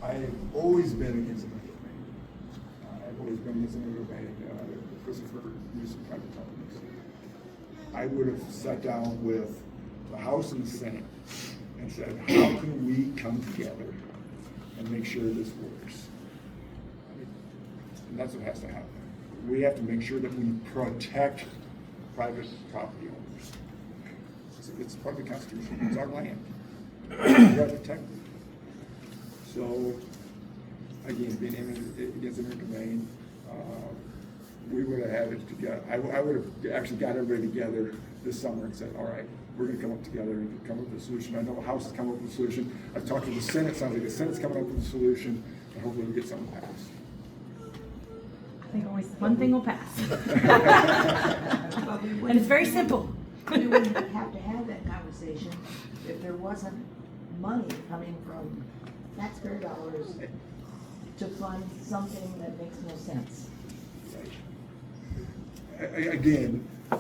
I've always been against eminent domain. I've always been against eminent domain, especially for use of private companies. I would have sat down with the House and the Senate and said, how can we come together and make sure this works? And that's what has to happen. We have to make sure that we protect private property owners. It's part of the Constitution. It's our land. We got to protect it. So, again, being against eminent domain, we would have had it together. I would have actually got everybody together this summer and said, all right, we're going to come up together and come up with a solution. I know the House has come up with a solution. I've talked to the Senate. Sounds like the Senate's coming up with a solution, and hopefully we get something passed. I think always one thing will pass. And it's very simple. We wouldn't have to have that conversation if there wasn't money coming from taxpayer dollars to fund something that makes no sense. Again, I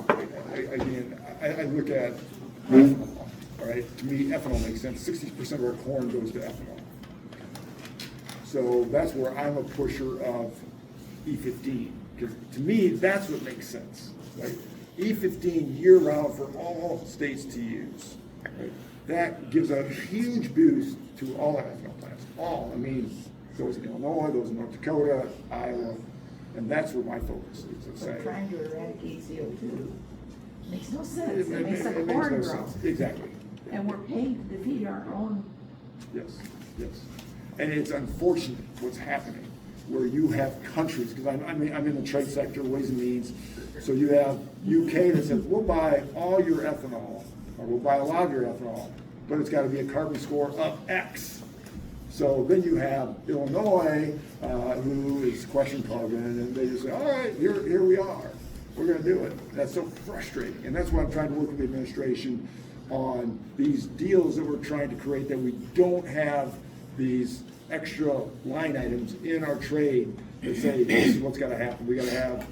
look at ethanol, all right? To me, ethanol makes sense. 60% of our corn goes to ethanol. So that's where I'm a pusher of E15, because to me, that's what makes sense, right? E15 year-round for all states to use, right? That gives a huge boost to all our ethanol plants, all. I mean, those in Illinois, those in North Dakota, Iowa, and that's where my focus is. But trying to eradicate CO2 makes no sense. It It makes the makes corn no grow. sense. Exactly. And we're paying to defeat our own. Yes, yes. And it's unfortunate what's happening, where you have countries, because I'm in the trade sector, Ways and Means, so you have UK that says, we'll buy all your ethanol, or we'll buy a lot of your ethanol, but it's got to be a carbon score of X. So then you have Illinois, who is question carbon, and they just say, all right, here we are. We're going to do it. That's so frustrating. And that's why I'm trying to work with the administration on these deals that we're trying to create, that we don't have these extra line items in our trade that say, this is what's got to happen. We got to have,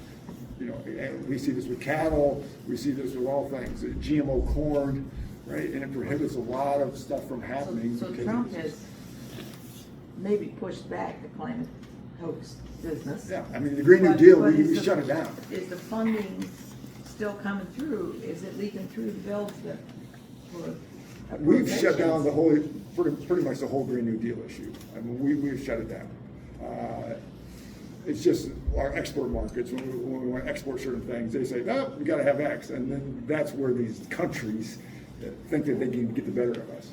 and we see this with cattle, we see this with all things, GMO corn, right? And it prohibits a lot of stuff from happening. So Trump has maybe pushed back the climate hoax business. Yeah, I mean, the Green New But- Deal, but we is the- shut it down. Is the funding still coming through? Is it leaking through the bills that for We've shut down the appropriations? whole, pretty much the whole Green New Deal issue. I mean, we've shut it down. It's just our export markets, when we want to export certain things, they say, no, we gotta have X. And then that's where these countries think that they can get the better of us.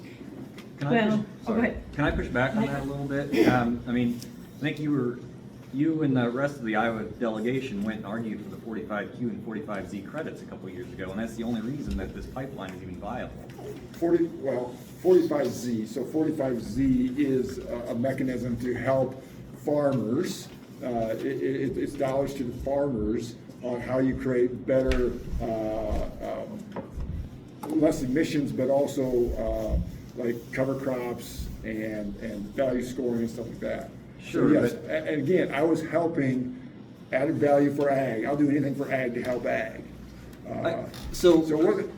Can Well, I go ahead. Can I push back on that a little bit? I mean, I think you and the rest of the Iowa delegation went and argued for the 45Q and 45Z credits a couple of years ago, and that's the only reason that this pipeline is even viable. 45Z. So 45Z is a mechanism to help farmers. It's dollars to the farmers on how you create better, less emissions, but also like cover crops and value scoring and stuff like that. Sure, So yes, but- and again, I was helping added value for ag. I'll do anything for ag to help ag. So- So it wasn't.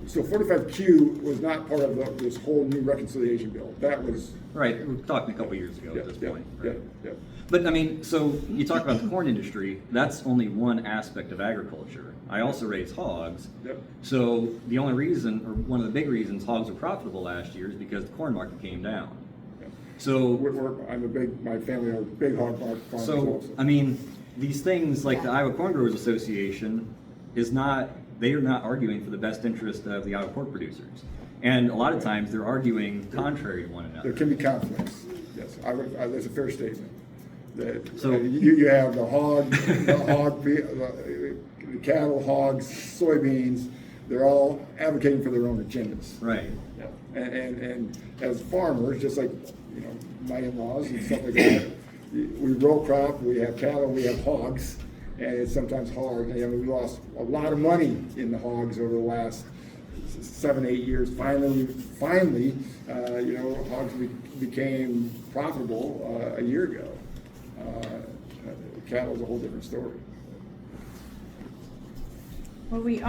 So 45Q was not part of this whole new reconciliation bill. That was. Right, we were talking a couple of years ago Yeah, at this yeah, point. yeah, Right? yeah. But I mean, so you talk about the corn industry, that's only one aspect of agriculture. I also raise hogs. Yep. So the only reason, or one of the big reasons hogs were profitable last year is because the corn market came down. Yeah. So, My family are big hog farmers so, also. I mean, these things like the Iowa Corn Growers Association they are not arguing for the best interest of the Iowa pork producers. And a lot of times they're arguing contrary to one There another. can be conflicts, yes, that's a fair statement. That, So- you have the cattle, hogs, soybeans, they're all advocating for their own agendas. Right. Yeah. And as farmers, just like, my in-laws and stuff like that, we row crop, we have cattle, we have hogs, and it's sometimes hard. We lost a lot of money in the hogs over the last 7-8 years. Finally, hogs became profitable a year ago. Cattle is a whole different story. Well, we